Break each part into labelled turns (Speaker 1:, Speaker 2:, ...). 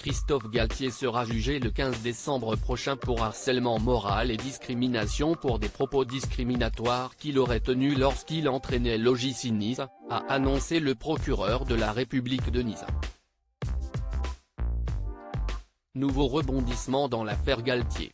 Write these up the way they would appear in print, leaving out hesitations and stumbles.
Speaker 1: Christophe Galtier sera jugé le 15 décembre prochain pour harcèlement moral et discrimination pour des propos discriminatoires qu'il aurait tenus lorsqu'il entraînait l'OGC Nice, a annoncé le procureur de la République de Nice. Nouveau rebondissement dans l'affaire Galtier.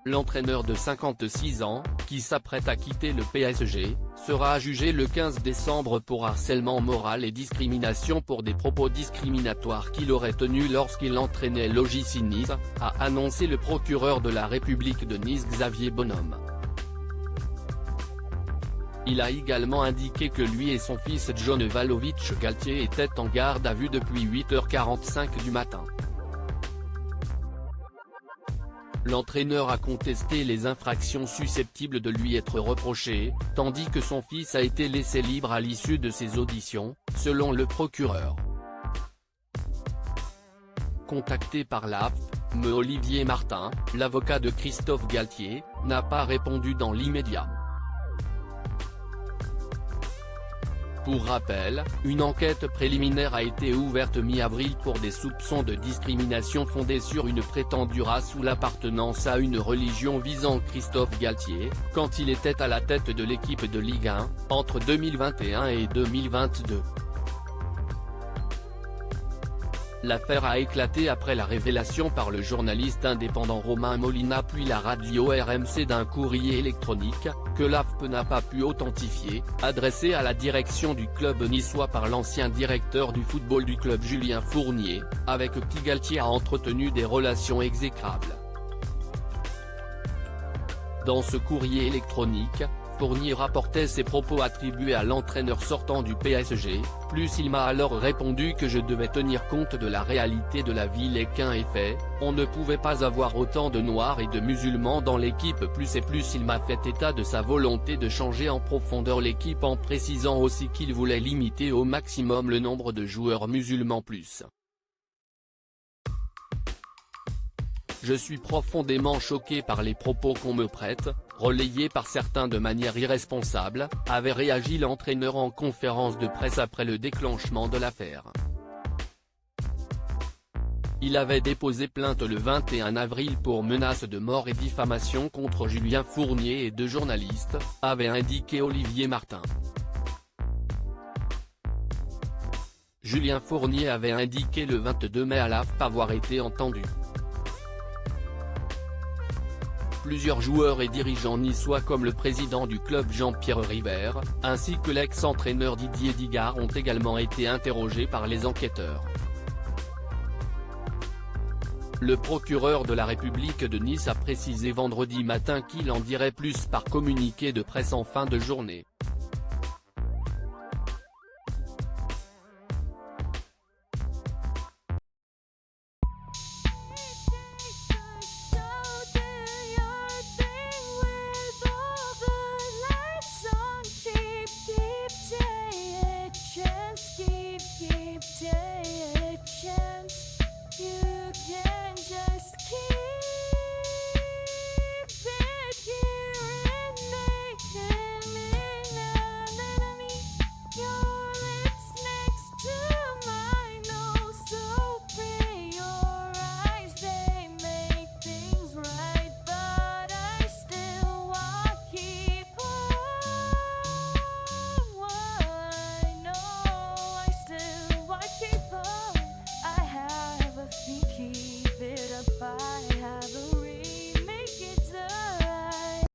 Speaker 1: L'entraîneur de 56 ans, qui s'apprête à quitter le PSG, sera jugé le 15 décembre pour harcèlement moral et discrimination pour des propos discriminatoires qu'il aurait tenus lorsqu'il entraînait l'OGC Nice, a annoncé le procureur de la République de Nice Xavier Bonhomme. Il a également indiqué que lui et son fils John Vlahovic Galtier étaient en garde à vue depuis 8h45 du matin. L'entraîneur a contesté les infractions susceptibles de lui être reprochées, tandis que son fils a été laissé libre à l'issue de ses auditions, selon le procureur. Contacté par l'AFP, M. Olivier Martin, l'avocat de Christophe Galtier, n'a pas répondu dans l'immédiat. Pour rappel, une enquête préliminaire a été ouverte mi-avril pour des soupçons de discrimination fondés sur une prétendue race ou l'appartenance à une religion visant Christophe Galtier, quand il était à la tête de l'équipe de Ligue 1, entre 2021 et 2022. L'affaire a éclaté après la révélation par le journaliste indépendant Romain Molina puis la radio RMC d'un courrier électronique, que l'AFP n'a pas pu authentifier, adressé à la direction du club niçois par l'ancien directeur du football du club Julien Fournier, avec qui Galtier a entretenu des relations exécrables. Dans ce courrier électronique, Fournier rapportait ses propos attribués à l'entraîneur sortant du PSG, plus il m'a alors répondu que je devais tenir compte de la réalité de la ville et qu'un est fait, on ne pouvait pas avoir autant de noirs et de musulmans dans l'équipe plus il m'a fait état de sa volonté de changer en profondeur l'équipe en précisant aussi qu'il voulait limiter au maximum le nombre de joueurs musulmans plus. Je suis profondément choqué par les propos qu'on me prête, relayés par certains de manière irresponsable, avait réagi l'entraîneur en conférence de presse après le déclenchement de l'affaire. Il avait déposé plainte le 21 avril pour menaces de mort et diffamation contre Julien Fournier et deux journalistes, avait indiqué Olivier Martin. Julien Fournier avait indiqué le 22 mai à l'AFP avoir été entendu. Plusieurs joueurs et dirigeants niçois comme le président du club Jean-Pierre River, ainsi que l'ex-entraîneur Didier Digard ont également été interrogés par les enquêteurs. Le procureur de la République de Nice a précisé vendredi matin qu'il en dirait plus par communiqué de presse en fin de journée.